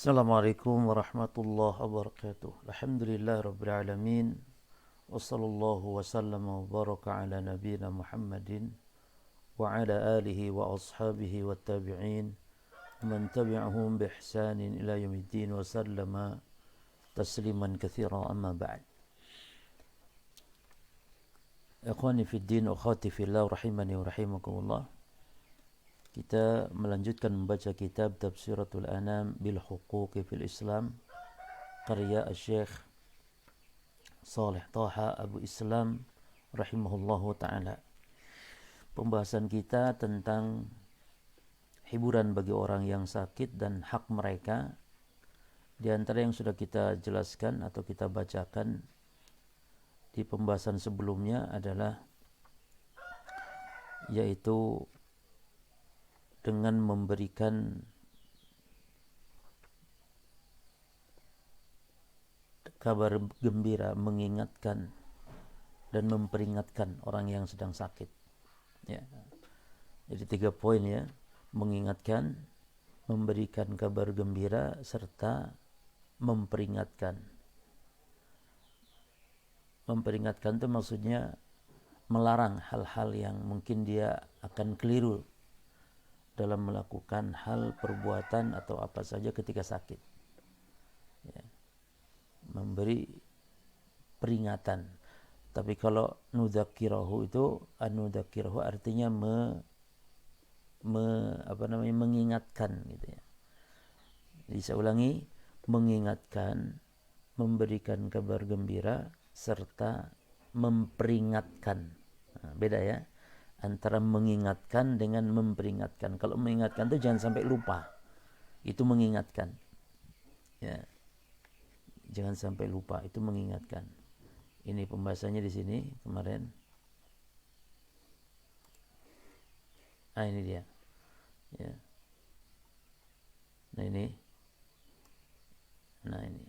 Assalamualaikum warahmatullahi wabarakatuh. Alhamdulillah rabbil alamin. Wa sallallahu wa sallama wa baraka ala nabiyyina Muhammadin wa ala alihi wa ashabihi wa tabi'in wa man tabi'ahum bi ihsanin ila yaumiddin wa sallama tasliman katsira amma ba'd. Ikhwani fid din wa akhwati fillah rahimani wa rahimakumullah. Kita melanjutkan membaca kitab Tafsiratul Anam bil Huquqi fil Islam karya Syekh Saleh Taha Abu Islam rahimahullahu taala. Pembahasan kita tentang hiburan bagi orang yang sakit dan hak mereka. Di antara yang sudah kita jelaskan atau kita bacakan di pembahasan sebelumnya adalah yaitu dengan memberikan kabar gembira, mengingatkan dan memperingatkan orang yang sedang sakit. Ya. Jadi 3 poin ya, mengingatkan, memberikan kabar gembira serta memperingatkan. Memperingatkan itu maksudnya melarang hal-hal yang mungkin dia akan keliru dalam melakukan hal perbuatan atau apa saja ketika sakit. Ya. Memberi peringatan. Tapi kalau nudzakirahu itu anudzakirahu artinya mengingatkan gitu ya. Jadi saya ulangi, mengingatkan, memberikan kabar gembira serta memperingatkan. Nah, beda ya antara mengingatkan dengan memperingatkan. Kalau mengingatkan itu jangan sampai lupa. Itu mengingatkan. Ya. Jangan sampai lupa, itu mengingatkan. Ini pembahasannya di sini kemarin. Ah, ini dia. Ya. Nah, ini. Nah, ini.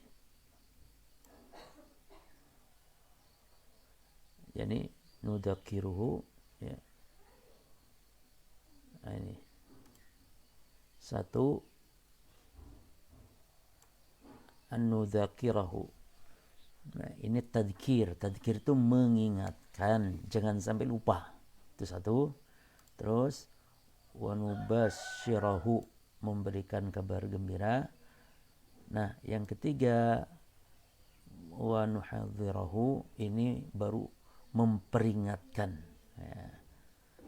Yani nudakiruhu ya. Nah, ini. 1 an-nudzakirahu. Nah, ini tadzkir. Tadzkir itu mengingatkan, jangan sampai lupa. Itu 1. Terus wa nubasyirahu, memberikan kabar gembira. Nah, yang ketiga wa nuhadzirahu, ini baru memperingatkan. Ya,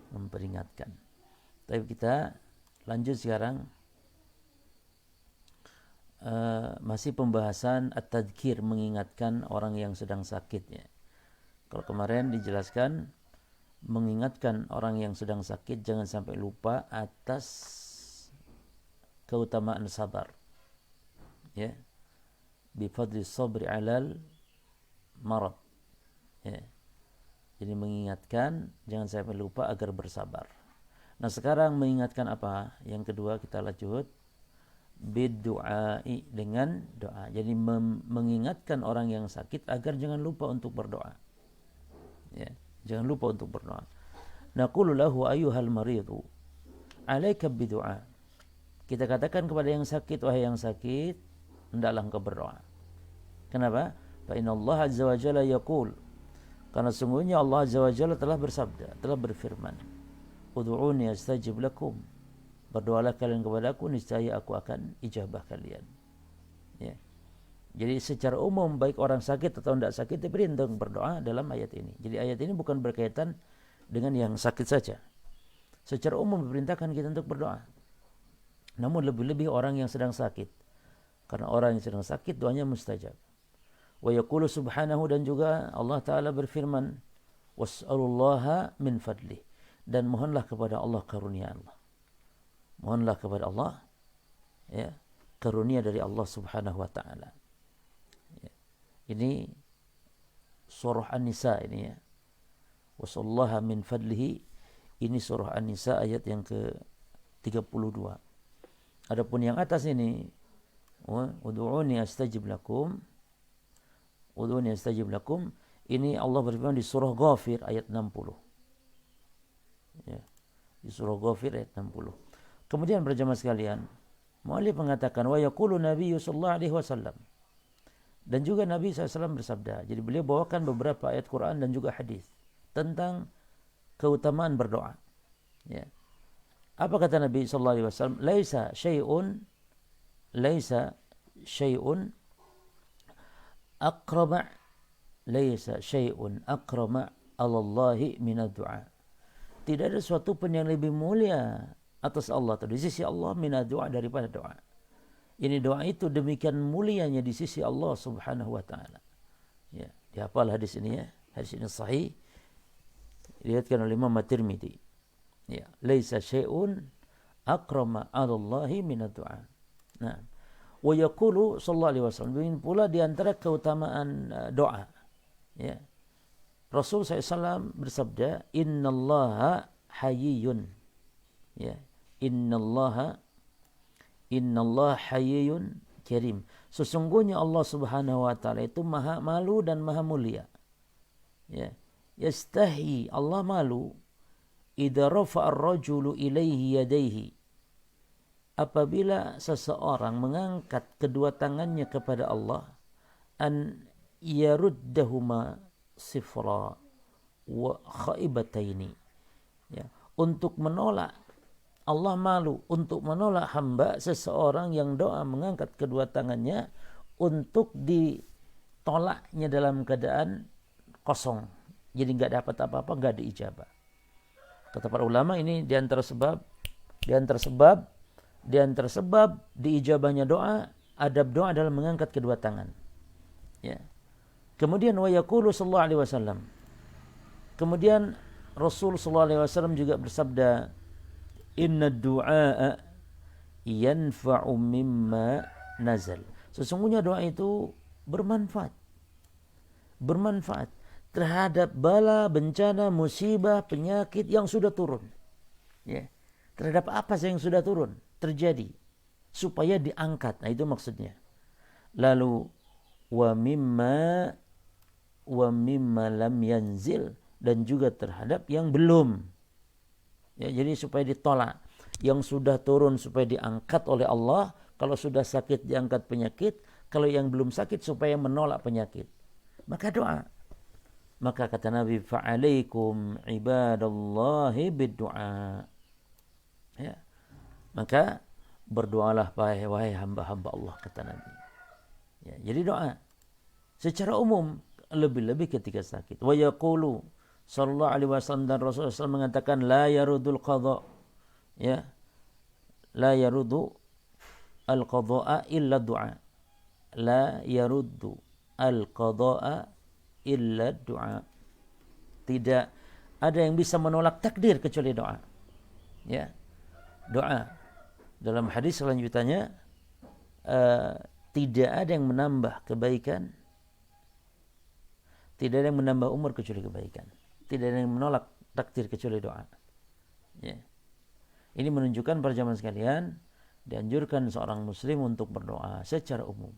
memperingatkan. Tapi kita lanjut sekarang. Masih pembahasan at-tadzkir, mengingatkan orang yang sedang sakit ya. Kalau kemarin dijelaskan mengingatkan orang yang sedang sakit jangan sampai lupa atas keutamaan sabar. Ya. Bi fadli sabri 'alal marad. Ya. Jadi mengingatkan jangan sampai lupa agar bersabar. Nah, sekarang mengingatkan apa? Yang kedua kita lanjut biddu'ai, dengan doa. Jadi mengingatkan orang yang sakit agar jangan lupa untuk berdoa. Ya, jangan lupa untuk berdoa. Naqulu lahu ayyuhal maridu 'alaika biddu'a. Kita katakan kepada yang sakit, wahai yang sakit, hendaklah engkau berdoa. Kenapa? Fa inna Allah azza wa jalla yaqul, karena sungguhnya Allah azza wa jalla telah bersabda, telah berfirman, ud'uuni astajib lakum. Berdoalah kalian kepadaku, niscaya aku akan ijabah kalian. Ya. Jadi secara umum baik orang sakit atau tidak sakit diperintah berdoa dalam ayat ini. Jadi ayat ini bukan berkaitan dengan yang sakit saja. Secara umum diperintahkan kita untuk berdoa. Namun lebih-lebih orang yang sedang sakit. Karena orang yang sedang sakit doanya mustajab. Wa yaqulu subhanahu, dan juga Allah Ta'ala berfirman, was'alullaha min fadlih, dan mohonlah kepada Allah karunia Allah. Mohonlah kepada Allah ya, karunia dari Allah Subhanahu wa taala. Ya. Ini surah An-Nisa ini ya. Wasallallaha min fadlihi, ini surah An-Nisa ayat yang ke-32. Adapun yang atas ini ud'uuni astajib lakum. Ud'uuni astajib lakum, ini Allah berfirman di surah Ghafir ayat 60. Ya. Di surah Ghafir ayat 60. Kemudian berjamaah sekalian, Mu'allif mengatakan wa yaqulu Nabi sallallahu alaihi wasallam. Dan juga Nabi SAW bersabda. Jadi beliau bawakan beberapa ayat Quran dan juga hadis tentang keutamaan berdoa. Ya. Apa kata Nabi sallallahu alaihi wasallam? Laisa syai'un aqrama Allahi minad du'a. Tidak ada sesuatu pun yang lebih mulia atas Allah atau di sisi Allah minad du'a daripada doa. Ini doa itu demikian mulianya di sisi Allah Subhanahu wa taala. Ya, dihafal hadis ini ya. Hadis ini sahih. Diriwayatkan oleh Imam At-Tirmidzi. Ya, laisa syai'un aqrama 'ala Allahi minad du'a. Nah, wa yaqulu sallallahu alaihi wasallam, begini pula di antara keutamaan doa. Ya. Rasul SAW bersabda, innallaha hayyun. Ya. Innallaha hayyun karim. Sesungguhnya Allah Subhanahu wa taala itu maha malu dan maha mulia. Ya. Yastahi, Allah malu idza rafa'a ar-rajulu ilaihi yadayhi. Apabila seseorang mengangkat kedua tangannya kepada Allah, an yaruddahuma sifra wa khaibataini. Ya, untuk menolak, Allah malu untuk menolak hamba seseorang yang doa mengangkat kedua tangannya untuk ditolaknya dalam keadaan kosong. Jadi enggak dapat apa-apa, enggak diijabah. Kata para ulama ini di antara sebab diijabahnya doa, adab doa adalah mengangkat kedua tangan. Ya. Kemudian wa yaqulu sallallahu alaihi wasallam. Kemudian Rasul sallallahu alaihi wasallam juga bersabda, inna du'a yanfa'u mimma nazal. Sesungguhnya doa itu bermanfaat terhadap bala, bencana, musibah, penyakit yang sudah turun. Ya. Terhadap apa yang sudah turun terjadi supaya diangkat. Nah, itu maksudnya. Lalu wa mimma lam yanzil, dan juga terhadap yang belum. Ya, jadi supaya ditolak. Yang sudah turun supaya diangkat oleh Allah, kalau sudah sakit diangkat penyakit, kalau yang belum sakit supaya menolak penyakit. Maka doa. Maka kata Nabi, fa'alaikum ibadallahi biddu'a. Ya. Maka berdoalah wahai hamba-hamba Allah, kata Nabi. Ya, jadi doa secara umum, lebih-lebih ketika sakit. Wa yaqulu sallallahu alaihi wasallam, dan Rasulullah SAW mengatakan la yarudul qadha. Ya. La yarudu al-qadha'a illa du'a. La yaruddu al-qadha'a illa du'a. Tidak ada yang bisa menolak takdir kecuali doa. Ya. Doa. Dalam hadis selanjutnya, tidak ada yang menambah kebaikan, tidak ada yang menambah umur kecuali kebaikan, tidak ada yang menolak takdir kecuali doa. Ya. Ini menunjukkan para jamaah sekalian, dianjurkan seorang muslim untuk berdoa secara umum.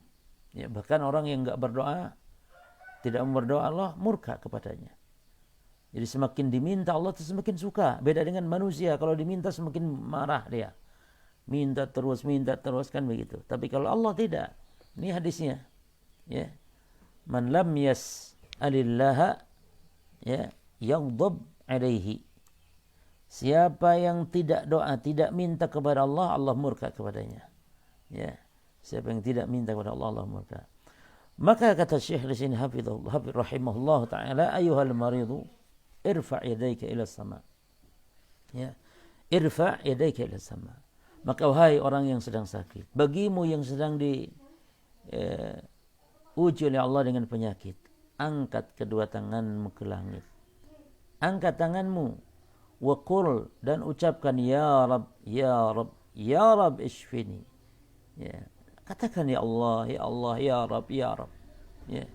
Ya, bahkan orang yang enggak berdoa, tidak mau berdoa, Allah murka kepadanya. Jadi semakin diminta Allah semakin suka. Beda dengan manusia, kalau diminta semakin marah dia. Minta terus kan begitu. Tapi kalau Allah tidak. Ini hadisnya. Ya. Man lam yas'alillaha ya yaghdab alaihi. Siapa yang tidak doa, tidak minta kepada Allah, Allah murka kepadanya. Ya. Siapa yang tidak minta kepada Allah, Allah murka. Maka kata Syekh di sini hafizahullah rahimahullah taala, ayyuhal maridu irfa' yadayka ila sama. Ya. Irfa' yadayka ila sama. Maka wahai orang yang sedang sakit, bagimu yang sedang uji oleh Allah dengan penyakit, angkat kedua tanganmu ke langit. Angkat tanganmu, wa qul, dan ucapkan ya Rab, ya Rab, ya Rab ishfini. Ya. Katakan ya Allah, ya Allah, ya Rab, ya Rab. Ya.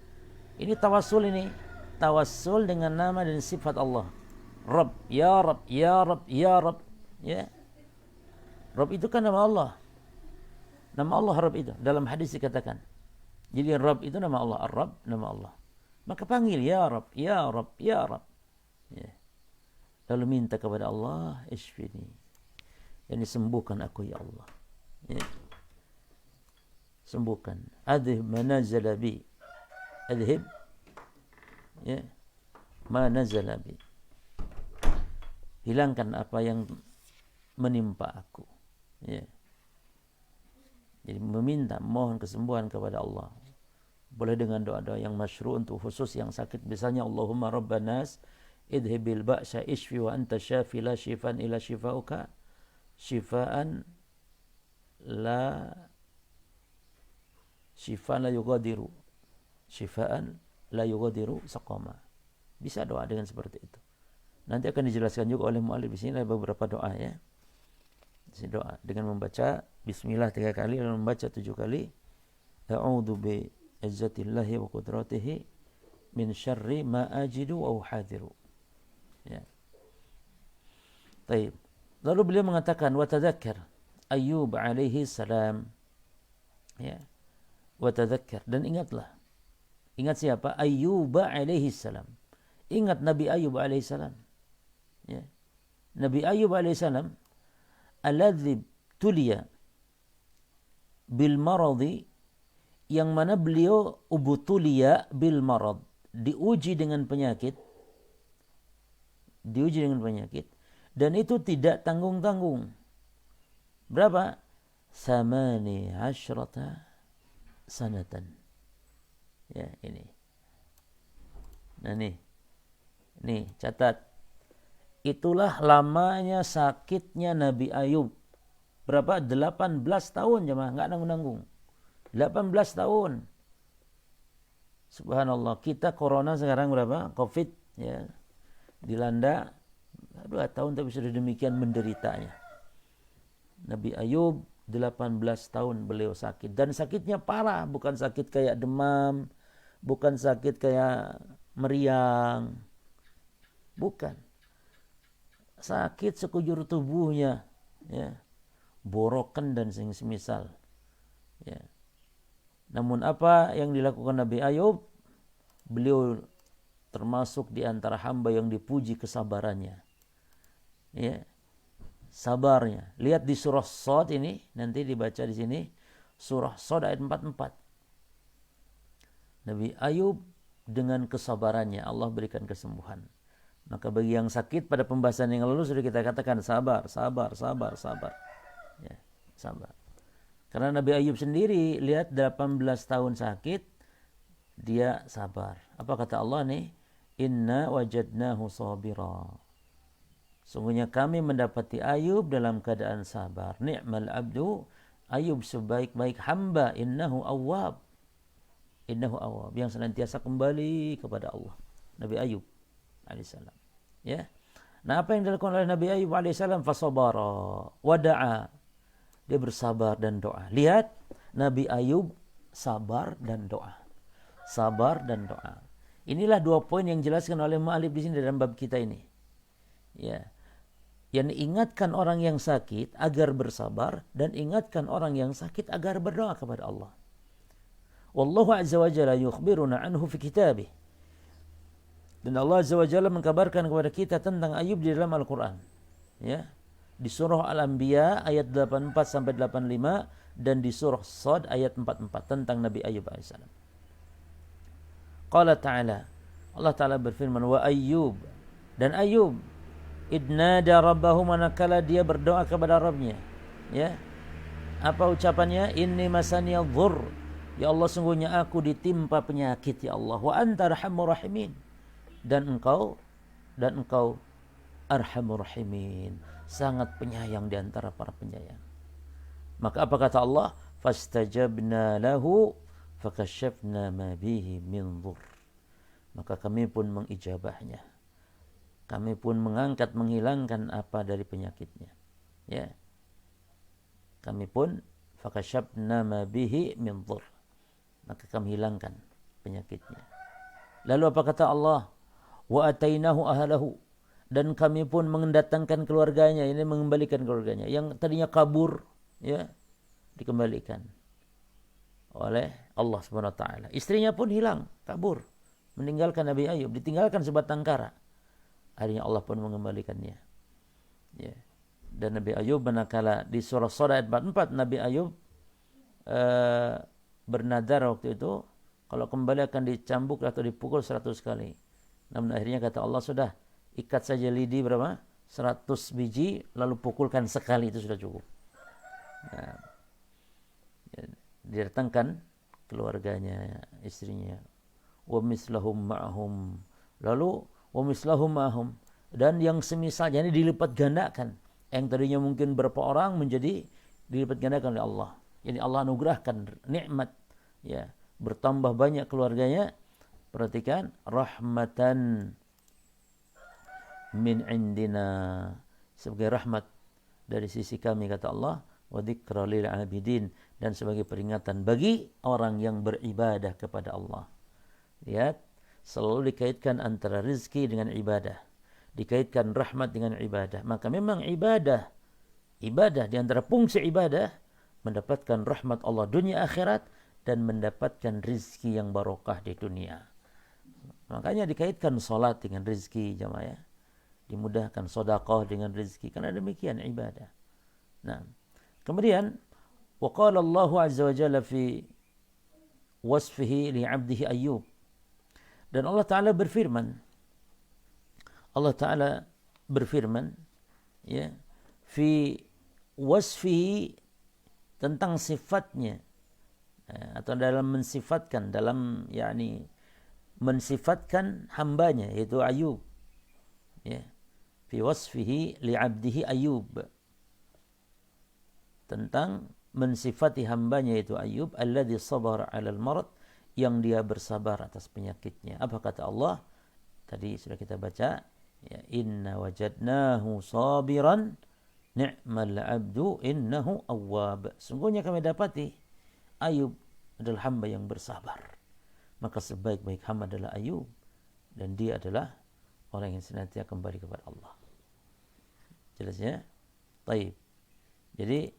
Ini tawassul ini. Tawassul dengan nama dan sifat Allah. Rab, ya Rab, ya Rab, ya Rab. Ya. Rab itu kan nama Allah. Nama Allah Rab itu. Dalam hadis dikatakan. Jadi Rab itu nama Allah. Ar-Rab nama Allah. Maka panggil ya Rab, ya Rab, ya Rab. Ya. Lalu minta kepada Allah, ishfini. Yani sembuhkan aku ya Allah. Ya. sembuhkan. Adhib ma nazala bi. Adhib, ya, ma nazala bi. Hilangkan apa yang menimpa aku. Ya. Jadi meminta, mohon kesembuhan kepada Allah. Boleh dengan doa-doa yang masyru' untuk khusus yang sakit. Misalnya Allahumma rabbanas idhibil ba'sa ishfi wa anta syafi la shifan ila shifauka shifaan la yughadiru shifaan la yughadiru saqama. Bisa doa dengan seperti itu. Nanti akan dijelaskan juga oleh mu'alif di sini ada beberapa doa, ya. Doa dengan membaca bismillah 3 kali lalu membaca 7 kali a'udzu bi izzatillahi wa qudratihi min syarri ma ajidu wa uhadiru. Ya. Baik. Lalu beliau mengatakan wa tadzakkar Ayyub alaihi salam. Ya. Wa tadzakkar, dan ingatlah. Ingat siapa? Ayyub alaihi salam. Ingat Nabi Ayyub alaihi salam. Ya. Nabi Ayyub alaihi salam alladzi tuliya bil maradi, yang mana beliau ubutulia bil marad, diuji dengan penyakit, dan itu tidak tanggung-tanggung. Berapa? 18 sanatan. Ya, ini. Nah, nih catat. Itulah lamanya sakitnya Nabi Ayub. Berapa? 18 tahun jemaah, enggak nanggung-nanggung. 18 tahun. Subhanallah, kita corona sekarang berapa? Covid, ya. Dilanda 2 tahun tapi sudah demikian menderitanya. Nabi Ayub 18 tahun beliau sakit, dan sakitnya parah, bukan sakit kayak demam, bukan sakit kayak meriang. Bukan. Sakit sekujur tubuhnya, ya. Borokan dan semisal. Ya. Namun apa yang dilakukan Nabi Ayub? Beliau termasuk di antara hamba yang dipuji kesabarannya. Ya. Sabarnya. Lihat di surah Shad ini, nanti dibaca di sini, surah Shad ayat 44. Nabi Ayub dengan kesabarannya Allah berikan kesembuhan. Maka bagi yang sakit, pada pembahasan yang lalu sudah kita katakan sabar. Ya, sabar. Karena Nabi Ayub sendiri lihat 18 tahun sakit, dia sabar. Apa kata Allah nih? Inna wajadnahu sabira. Sungguhnya kami mendapati Ayub dalam keadaan sabar. Ni'mal abdu, Ayub sebaik-baik hamba. Innahu awwab. Yang senantiasa kembali kepada Allah. Nabi Ayub alaihissalam. Ya. Nah, apa yang dilakukan oleh Nabi Ayub alaihissalam? Fasabara wada'a. Dia bersabar dan doa. Lihat, Nabi Ayub sabar dan doa. Sabar dan doa. Inilah 2 poin yang dijelaskan oleh mu'alif di sini dalam bab kita ini. Ya. Yang ingatkan orang yang sakit agar bersabar, dan ingatkan orang yang sakit agar berdoa kepada Allah. Wallahu azza wa jalla yukhbiruna anhu fi kitabih. Dan Allah azza wa jalla mengkabarkan kepada kita tentang Ayub di dalam Al-Qur'an. Ya. Di surah Al-Anbiya ayat 84 sampai 85 dan di surah Shad ayat 44 tentang Nabi Ayub alaihissalam. Qala ta'ala, Allah Ta'ala berfirman, wa Ayyub, dan Ayub idnada rabbahu, manakala dia berdoa kepada Rabbnya. Ya. Apa ucapannya? Inni masaniya dhurr, ya Allah sungguhnya aku ditimpa penyakit ya Allah, wa anta arhamur rahimin, dan engkau arhamur rahimin, sangat penyayang di antara para penyayang. Maka apa kata Allah? Fastajabna lahu fakashafna ma bihi min dhur. Maka kami pun mengijabahnya. Kami pun mengangkat, menghilangkan apa dari penyakitnya. Ya. Kami pun fakashafna ma bihi min dhur. Maka kami hilangkan penyakitnya. Lalu apa kata Allah? Wa atainahu ahlahu, dan kami pun mendatangkan keluarganya, ini mengembalikan keluarganya yang tadinya kabur, ya, dikembalikan oleh Allah Subhanahu wa taala. Istrinya pun hilang, kabur, meninggalkan Nabi Ayub, ditinggalkan sebatang kara. Akhirnya Allah pun mengembalikannya. Ya. Dan Nabi Ayub manakala di surah Shad ayat 44, Nabi Ayub bernadar waktu itu kalau kembali akan dicambuk atau dipukul 100 kali. Namun akhirnya kata Allah, sudah, ikat saja lidi berapa? 100 biji, lalu pukulkan sekali, itu sudah cukup. Nah, didatangkan keluarganya, istrinya. Wa mislahum ma'hum. Lalu wa mislahum ma'hum, dan yang semisalnya ini dilipat gandakan. Yang tadinya mungkin berapa orang menjadi dilipat gandakan oleh Allah. Jadi Allah anugerahkan nikmat, ya, bertambah banyak keluarganya. Perhatikan, rahmatan min indina, sebagai rahmat dari sisi kami, kata Allah, wa dzikra lil abidin, dan sebagai peringatan bagi orang yang beribadah kepada Allah. Lihat, selalu dikaitkan antara rezeki dengan ibadah, dikaitkan rahmat dengan ibadah. Maka memang ibadah di antara fungsi ibadah mendapatkan rahmat Allah dunia akhirat dan mendapatkan rezeki yang barokah di dunia. Makanya dikaitkan salat dengan rezeki, jamaah ya. Dimudahkan sedekah dengan rezeki, karena demikian ibadah. Nah, kemudian waqala Allah azza wa jalla fi wasfihi li 'abdihi Ayyub. Dan Allah Ta'ala berfirman, ya, fi wasfihi, tentang sifatnya, atau dalam mensifatkan, mensifatkan hambanya, yaitu Ayub, ya, fi wasfihi li 'abdihi Ayyub, tentang mensifati hambanya, yaitu Ayub, alladzi sabara 'alal marad, yang dia bersabar atas penyakitnya. Apa kata Allah? Tadi sudah kita baca, ya, inna wajadnahu sabiran ni'mal 'abdu innahu awwab. Sungguhnya kami dapati Ayub adalah hamba yang bersabar. Maka sebaik-baik hamba adalah Ayub, dan dia adalah orang yang senantiasa kembali kepada Allah. Jelas ya? Baik. Jadi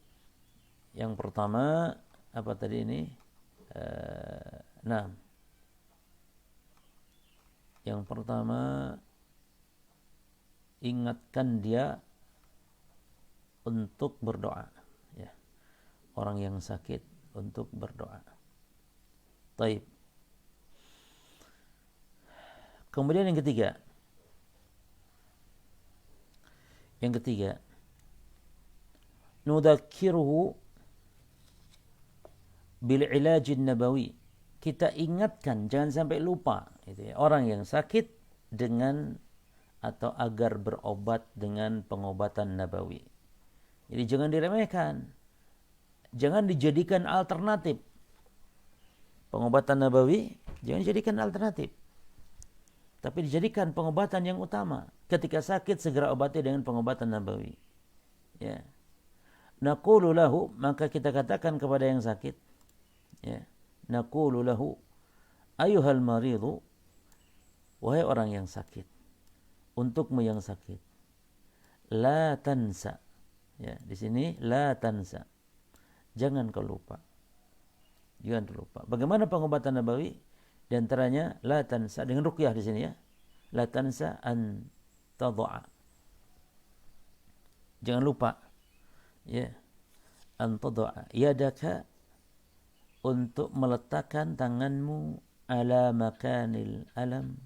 yang pertama apa tadi ini? Nah, yang pertama, ingatkan dia untuk berdoa, ya. Orang yang sakit untuk berdoa. Taib. Kemudian yang ketiga, nudzakiruhu bil ilajin nabawi. Kita ingatkan, jangan sampai lupa, gitu ya, orang yang sakit dengan atau agar berobat dengan pengobatan nabawi. Jadi jangan diremehkan, jangan dijadikan alternatif. Pengobatan nabawi jangan dijadikan alternatif, tapi dijadikan pengobatan yang utama. Ketika sakit, segera obati dengan pengobatan nabawi. Ya. Naqulu lahu, maka kita katakan kepada yang sakit, ya, naqulu lahu ayyuhal maridu, wahai orang yang sakit, untukmu yang sakit, la tansa, ya, di sini la tansa, jangan kau lupa, jangan lupa. Bagaimana pengobatan nabawi? Di antaranya la tansa, dengan ruqyah di sini, ya, la tansa an tad'a, jangan lupa, ya, an tad'a yadaka, untuk meletakkan tanganmu ala makanil alam,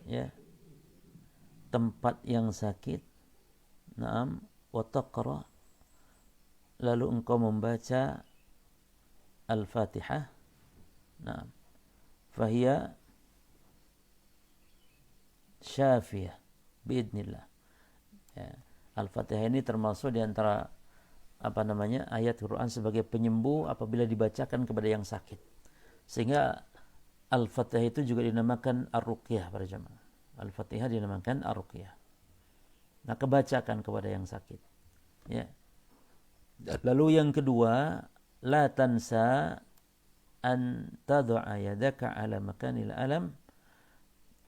ya, tempat yang sakit. Naam, wa taqra, lalu engkau membaca Al-Fatihah. Naam, fahiya syafiyah biidnillah. Ya, Al-Fatihah ini termasuk di antara ayat Quran sebagai penyembuh apabila dibacakan kepada yang sakit. Sehingga Al-Fatihah itu juga dinamakan Ar-Ruqyah para jamaah. Al-Fatihah dinamakan Ar-Ruqyah. Nah, kebacakan kepada yang sakit. Ya. Lalu yang kedua, la tansa an tad'a yadaka ala makanil alam,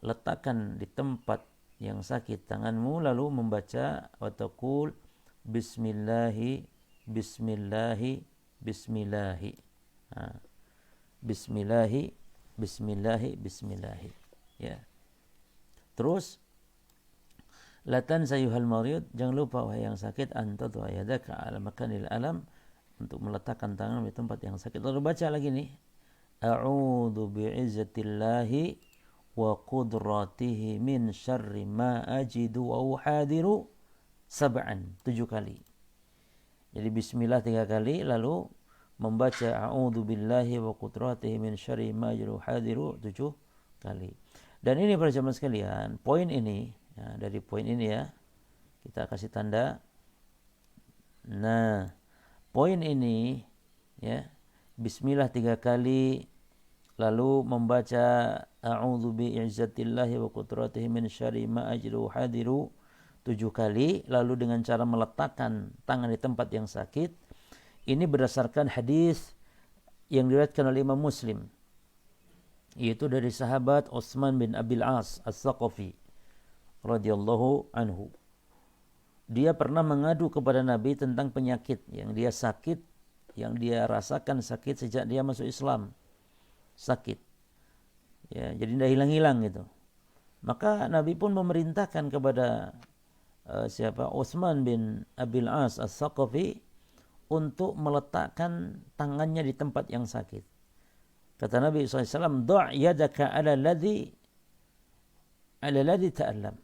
letakkan di tempat yang sakit tanganmu, lalu membaca wa taqul bismillahi bismillahi bismillahi, bismillahi bismillahi bismillahi, ya. Terus la tansa ayyuhal marid, jangan lupa wahai yang sakit, anta yadaka ala makanil alam, untuk meletakkan tangan di tempat yang sakit. Lalu baca lagi nih, a'udzu bi'izzatillahi wa qudratihi min syarri ma ajidu wa uhadiru sab'an, 7 kali. Jadi bismillah 3 kali, lalu membaca a'udzu billahi wa qudratihi min syarri ma ajidu wa uhadiru 7 kali. Dan ini para jemaah sekalian, poin ini, ya, dari poin ini ya, kita kasih tanda. Nah, poin ini ya, bismillah 3 kali, lalu membaca a'udzu bi'izzatillahi wa qudratihi min syarri ma ajidu wa hadiru 7 kali, lalu dengan cara meletakkan tangan di tempat yang sakit. Ini berdasarkan hadis yang diriwayatkan oleh Imam Muslim, yaitu dari sahabat Utsman bin Abil As As-Saqafi radhiyallahu anhu. Dia pernah mengadu kepada Nabi tentang penyakit yang dia sakit, yang dia rasakan sakit sejak dia masuk Islam. Sakit. Ya, jadi tidak hilang-hilang gitu. Maka Nabi pun memerintahkan kepada Utsman bin Abil As As-Saqafi untuk meletakkan tangannya di tempat yang sakit. Kata Nabi SAW, "Du' yadaka ala ladhi ta'allam."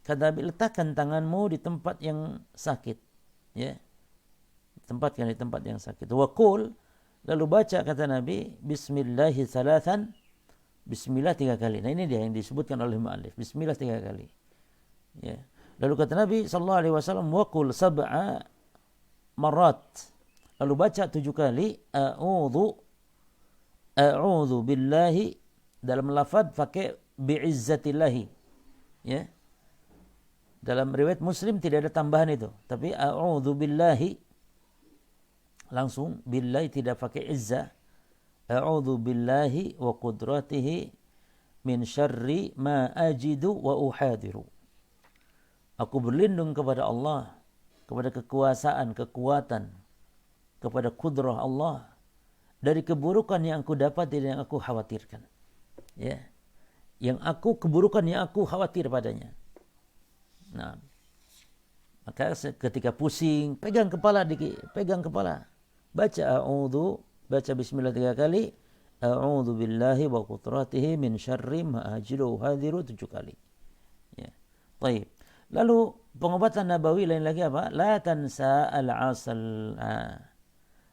Kata Nabi, letakkan tanganmu di tempat yang sakit. Ya. Tempatkan di tempat yang sakit. Wa qul, lalu baca kata Nabi, bismillahi thalathan, bismillah 3 kali. Nah ini dia yang disebutkan oleh mu'allif, bismillah 3 kali. Ya. Lalu kata Nabi SAW, wa qul sab'a marat. Lalu baca 7 kali, a'udzu billahi, dalam lafaz pakai bi'izzatillahi. Ya. Dalam riwayat Muslim tidak ada tambahan itu, tapi a'udzu billahi, langsung billahi, tidak pakai izzah. A'udzu billahi wa qudratihi min syarri ma ajidu wa uhadiru. Aku berlindung kepada Allah, kepada kekuasaan, kekuatan, kepada kudrah Allah, dari keburukan yang aku dapat dan yang aku khawatirkan. Ya. Keburukan yang aku khawatir padanya. Nah, maka ketika pusing, pegang kepala. Baca a'udzu, baca bismillah 3 kali, a'udzu billahi wa qudratihi min syarri ma ajidu hadiru 7 kali. Ya. Baik. Lalu pengobatan nabawi lain lagi apa? La tansa al-asal.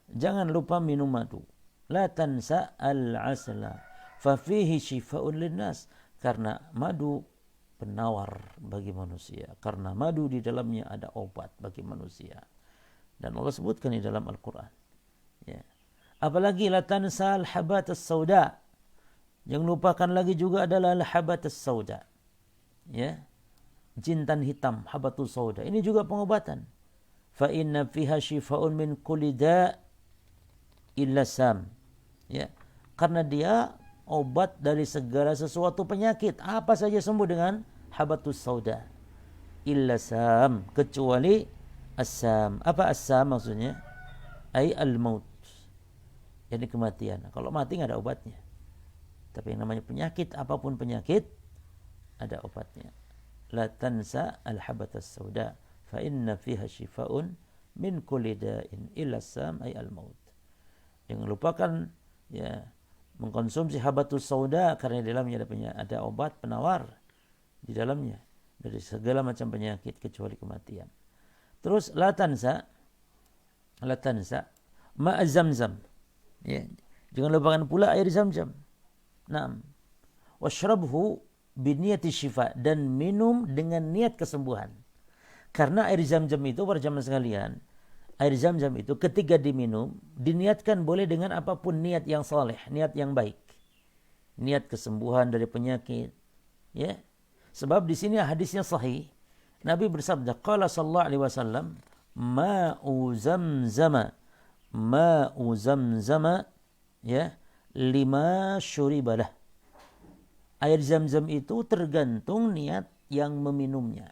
Jangan lupa minum madu. La tansa al-asla. Fa fihi shifaa'un linnas. Karena madu penawar bagi manusia. Karena madu di dalamnya ada obat bagi manusia. Dan Allah sebutkan di dalam Al-Quran. Ya. Apalagi la tansal habatus sauda. Yang lupakan lagi juga adalah habatus sauda. Ya. Jintan hitam, habatus sauda. Ini juga pengobatan. Fa inna fiha shifaa'un min kulli da' illa sam. Ya. Karena dia obat dari segala sesuatu penyakit. Apa saja sembuh dengan habatus sauda. Illa sam, kecuali as-sam. Apa as-sam maksudnya? Ai al-maut. Jadi kematian. Kalau mati enggak ada obatnya. Tapi yang namanya penyakit, apapun penyakit, ada obatnya. La tansa al-habatus sauda fa inna fiha shifaa'un min kulli da'in illa sam ai al-maut. Jangan lupakan ya mengkonsumsi habatus sauda, karena di dalamnya ada obat penawar di dalamnya dari segala macam penyakit kecuali kematian. Terus la tansa ma zamzam. Ya, jangan lupakan pula air Zam-Zam. Naam. Washrabhu biniyati syifa, dan minum dengan niat kesembuhan. Karena air Zam-Zam itu, para jamaah sekalian, air Zam-Zam itu ketika diminum diniatkan boleh dengan apapun niat yang saleh, niat yang baik. Niat kesembuhan dari penyakit. Ya. Sebab di sini hadisnya sahih. Nabi bersabda, qala sallallahu alaihi wasallam, ma'u zamzama ya lima syuribalah. Air Zam-Zam itu tergantung niat yang meminumnya.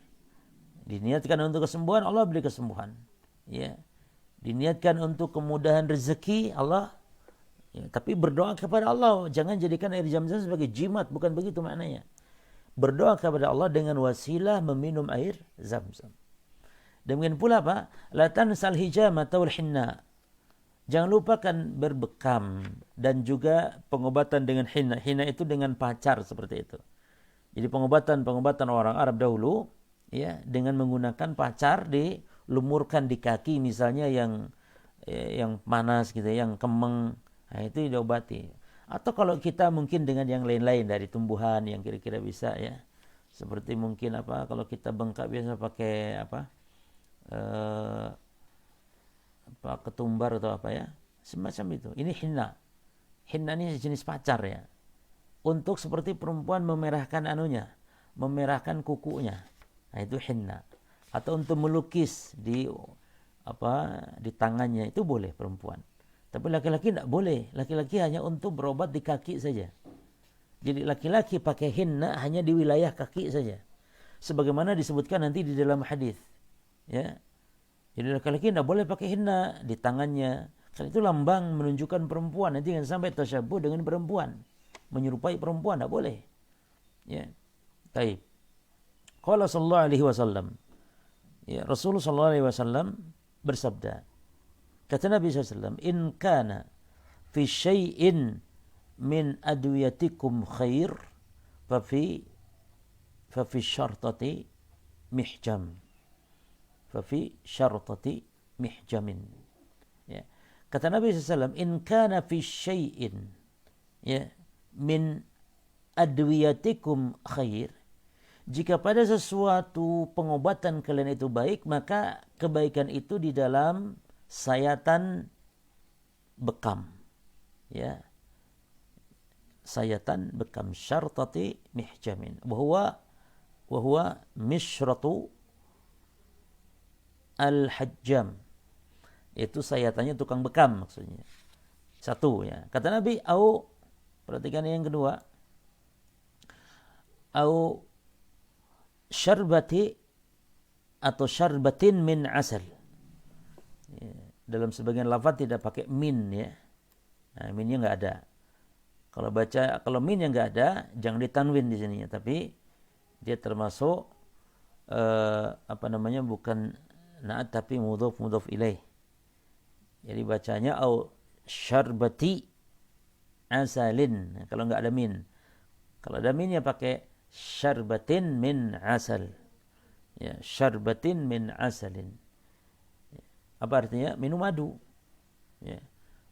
Diniatkan untuk kesembuhan, Allah beri kesembuhan. Ya. Diniatkan untuk kemudahan rezeki, Allah. Ya, tapi berdoa kepada Allah, jangan jadikan air Zam-Zam sebagai jimat, bukan begitu maknanya. Berdoa kepada Allah dengan wasilah meminum air Zam-Zam. Demikian pula apa? La tansal hijama taul hinna. Jangan lupakan berbekam dan juga pengobatan dengan hina. Hina itu dengan pacar seperti itu. Jadi pengobatan orang Arab dahulu ya dengan menggunakan pacar dilumurkan di kaki misalnya yang panas gitu, yang kemeng, nah, itu diobati. Atau kalau kita mungkin dengan yang lain-lain dari tumbuhan yang kira-kira bisa ya. Seperti mungkin kalau kita bengkak biasa pakai ketumbar atau apa ya. Semacam itu. Ini hinna. Hinna ini jenis pacar ya. Untuk seperti perempuan memerahkan memerahkan kukunya. Nah, itu hinna. Atau untuk melukis di tangannya itu boleh perempuan. Tapi laki-laki tidak boleh. Laki-laki hanya untuk berobat di kaki saja. Jadi laki-laki pakai hinna hanya di wilayah kaki saja. Sebagaimana disebutkan nanti di dalam hadis. Ya. Jadi laki-laki tidak boleh pakai hinna di tangannya. Karena itu lambang menunjukkan perempuan. Nanti jangan sampai tasyabuh dengan perempuan. Menyerupai perempuan tidak boleh. Ya. Baik. Qala sallallahu alaihi wasallam. Ya, Rasulullah sallallahu alaihi wasallam bersabda. Kata Nabi SAW, in kana fi syai'in min adwiyatikum khair fa fi syartati mihjam. Fa fi syartati mihjamin. Ya. Kata Nabi SAW, in kana fi syai'in ya min adwiyatikum khair, jika pada sesuatu pengobatan kalian itu baik, maka kebaikan itu di dalam sayatan bekam. Ya. Sayatan bekam syartati mihjamin. Wa huwa mishratu al-hajjam. Itu sayatannya tukang bekam maksudnya. Satu ya. Kata Nabi, perhatikan yang kedua. Au syarbati atau syarbatin min asal. Ya, dalam sebagian lafaz tidak pakai min ya. Nah, minnya enggak ada. Kalau min yang enggak ada, jangan ditanwin di sini ya, tapi dia termasuk bukan na'at tapi mudhaf ilaih. Jadi bacanya au syarbati asalin. Nah, kalau enggak ada min. Kalau ada min ya pakai syarbatin min asal. Ya, syarbatin min asalin. Apa artinya? Minum madu. Ya.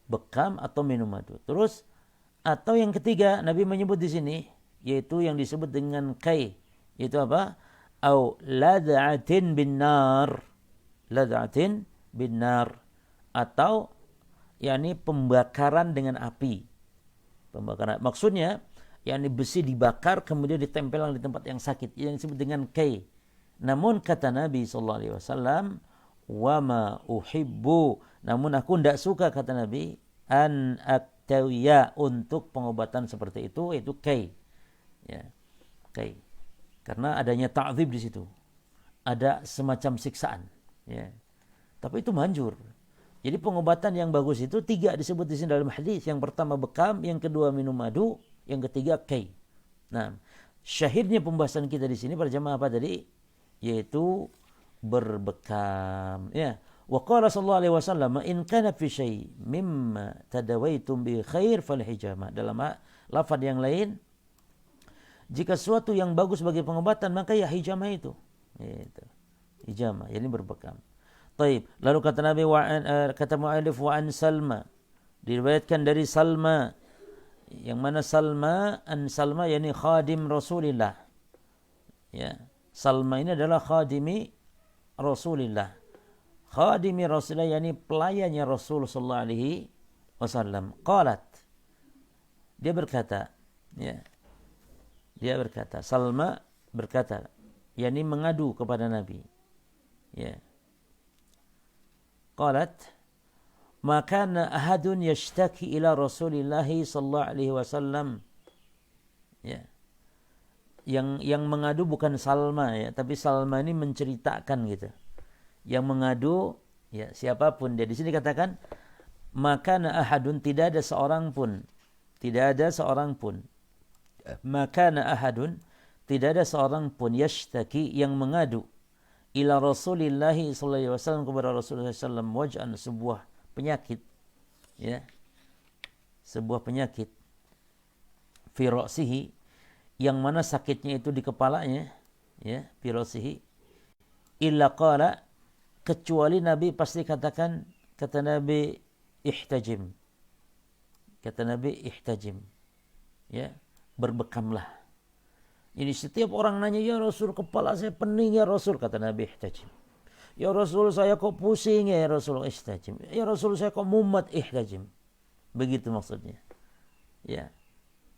Bekam atau minum madu. Terus atau yang ketiga Nabi menyebut di sini yaitu yang disebut dengan kai, yaitu apa? Au lad'atin bin nar. Lad'atin bin nar atau yakni pembakaran dengan api. Pembakaran maksudnya yakni besi dibakar kemudian ditempelkan di tempat yang sakit yang disebut dengan kai. Namun kata Nabi sallallahu alaihi wasallam, wa ma uhibbu, namun aku tidak suka kata Nabi an aktawiya untuk pengobatan seperti itu kai. Ya. Kai. Karena adanya ta'dzib di situ. Ada semacam siksaan, ya. Tapi itu manjur. Jadi pengobatan yang bagus itu 3 disebut di sini dalam hadis. Yang pertama bekam, yang kedua minum madu, yang ketiga kai. Nah, syahidnya pembahasan kita di sini pada jamaah apa tadi? Yaitu berbekam. Ya. Wa qala sallallahu alaihi wasallam, in kana fi syai' mimma tadawaitum bi khair fal hijama. Dalam lafaz yang lain, jika sesuatu yang bagus bagi pengobatan maka ya hijama itu. Itu. Hijama, yakni berbekam. Taib. Lalu kata Nabi kata mu'allif wa an Salma. Diriwayatkan dari Salma. Yang mana Salma yakni khadim Rasulillah. Ya. Salma ini adalah khadimi Rasulillah. Khadimi Rasulillah yakni pelayannya Rasul sallallahu alaihi wasallam. Qalat. Dia berkata, ya. Dia berkata, Salma berkata, yakni mengadu kepada Nabi. Ya. Qalat, ma kana ahadun yashtaki ila Rasulillah sallallahu alaihi wasallam. Ya. Yang mengadu bukan Salma ya, tapi Salma ini menceritakan gitu. Yang mengadu ya siapapun dia. Di sini katakan maka ahadun, tidak ada seorang pun. Maka ahadun, tidak ada seorang pun yashtaki yang mengadu ila Rasulillah sallallahu alaihi wasallam kepada Rasulullah sallallahu alaihi wasallam waj'an, sebuah penyakit ya, sebuah penyakit fi ra'sihi, yang mana sakitnya itu di kepalanya, ya, fi ra'sihi, illa qala, kecuali Nabi pasti katakan, kata Nabi, ihtajim. Kata Nabi, ihtajim. Ya, berbekamlah. Jadi setiap orang nanya, ya Rasul, kepala saya pening ya Rasul, kata Nabi, ihtajim. Ya Rasul, saya kok pusing ya Rasul, ihtajim. Ya Rasul, saya kok mumet, ihtajim. Begitu maksudnya. Ya.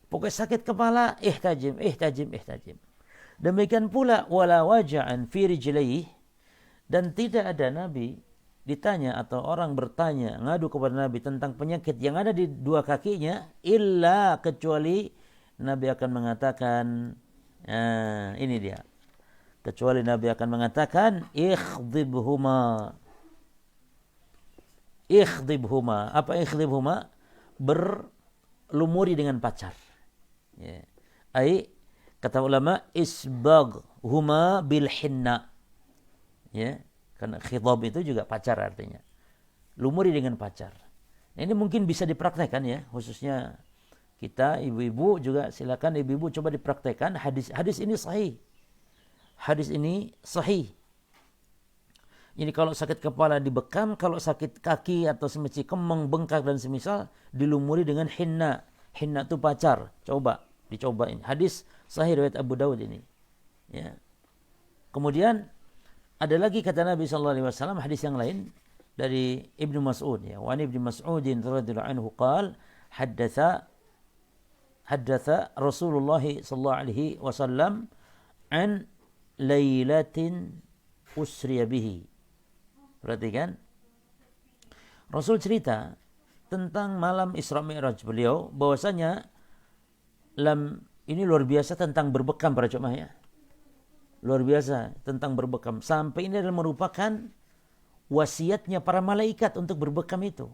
Pokoknya sakit kepala, ihtajim, ihtajim, ihtajim. Demikian pula wala waja'an fi rijlaihi, dan tidak ada Nabi ditanya atau orang bertanya ngadu kepada Nabi tentang penyakit yang ada di dua kakinya, illa, kecuali Nabi akan mengatakan, ini dia, kecuali Nabi akan mengatakan, ikhdibhuma. Ikhdibhuma, apa ikhdibhuma? Berlumuri dengan pacar, ya. Ai, kata ulama, isbaghuma bil hinna, ya, karena khidab itu juga pacar artinya. Lumuri dengan pacar. Nah, ini mungkin bisa dipraktekkan ya, khususnya kita ibu-ibu juga, silakan ibu-ibu coba dipraktekkan. Hadis ini sahih. Hadis ini sahih. Ini kalau sakit kepala dibekam, kalau sakit kaki atau semisal kemeng, bengkak dan semisal, dilumuri dengan hinna. Hinna itu pacar. Coba dicobain. Hadis sahih riwayat Abu Dawud ini. Ya. Kemudian ada lagi kata Nabi SAW, hadis yang lain dari Ibnu Mas'ud, ya. Wa Ibnu Mas'udin radhiyallahu anhu qala, haddatsa Rasulullah sallallahu alaihi wasallam an lailatin usriya bihi. Perhatikan, Rasul cerita tentang malam Isra Mi'raj beliau, bahwasanya ini luar biasa tentang berbekam para jemaah, ya. Luar biasa tentang berbekam. Sampai ini adalah merupakan wasiatnya para malaikat untuk berbekam itu.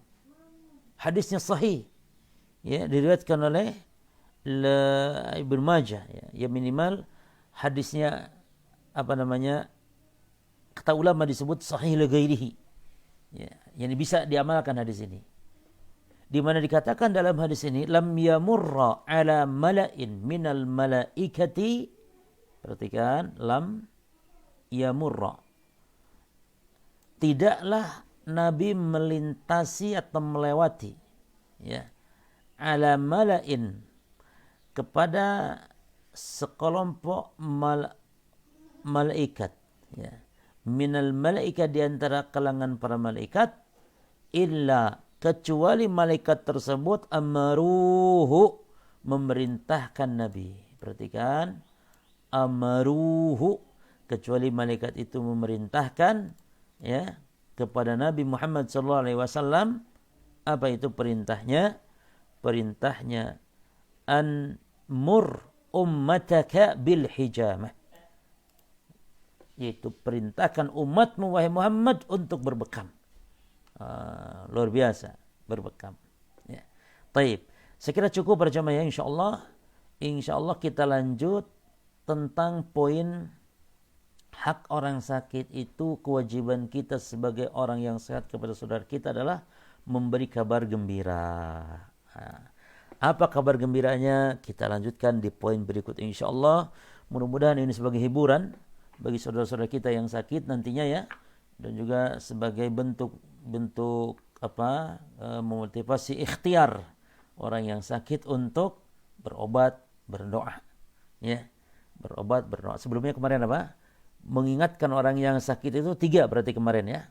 Hadisnya sahih. Ya, diriwayatkan oleh Ibnu Majah, ya. Ya, minimal hadisnya kata ulama disebut sahih li ghairihi. Ya, yang bisa diamalkan hadis ini. Di mana dikatakan dalam hadis ini, lam yamurra ala mala'in minal malaikati. Perhatikan, lam yamurra. Tidaklah Nabi melintasi atau melewati, ya, ala mala'in, kepada sekelompok malaikat, ya. Minal malaikat, di antara kalangan para malaikat, illa, kecuali malaikat tersebut amaruhu, memerintahkan Nabi. Perhatikan, amaruhu, kecuali malaikat itu memerintahkan, ya, kepada Nabi Muhammad SAW. Apa itu perintahnya? Perintahnya, an mur ummataka bil hijamah, yaitu perintahkan umatmu wahai Muhammad untuk berbekam. Luar biasa, berbekam, ya. Taib, saya kira cukup berjamaah, ya. Insyaallah kita lanjut tentang poin hak orang sakit itu. Kewajiban kita sebagai orang yang sehat kepada saudara kita adalah memberi kabar gembira. Apa kabar gembiranya? Kita lanjutkan di poin berikut insyaallah. Mudah-mudahan ini sebagai hiburan bagi saudara-saudara kita yang sakit nantinya, ya, dan juga sebagai bentuk memotivasi ikhtiar orang yang sakit untuk berobat, berdoa, ya. Berobat, berdoa. Sebelumnya kemarin apa? Mengingatkan orang yang sakit itu 3 berarti kemarin, ya.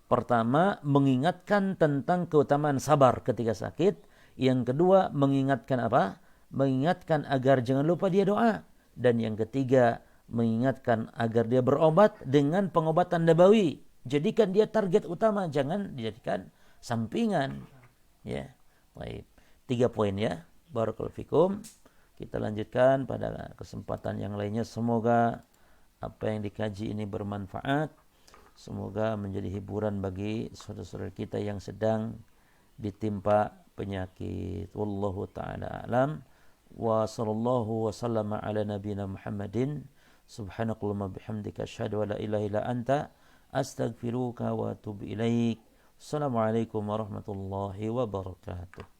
Pertama, mengingatkan tentang keutamaan sabar ketika sakit. Yang kedua, mengingatkan apa? Mengingatkan agar jangan lupa dia doa. Dan yang ketiga, mengingatkan agar dia berobat dengan pengobatan nabawi. Jadikan dia target utama, jangan dijadikan sampingan, ya. Baik. 3 poin, ya. Barakallahu fikum. Kita lanjutkan pada kesempatan yang lainnya. Semoga apa yang dikaji ini bermanfaat. Semoga menjadi hiburan bagi saudara-saudara kita yang sedang ditimpa penyakit. Wallahu ta'ala a'lam. Wa sallallahu wa sallama ala nabiyina Muhammadin. Subhanakallahumma bihamdika asyhadu an la ilaha illa anta astaghfiruka wa atubu ilaik. Assalamualaikum warahmatullahi wabarakatuh.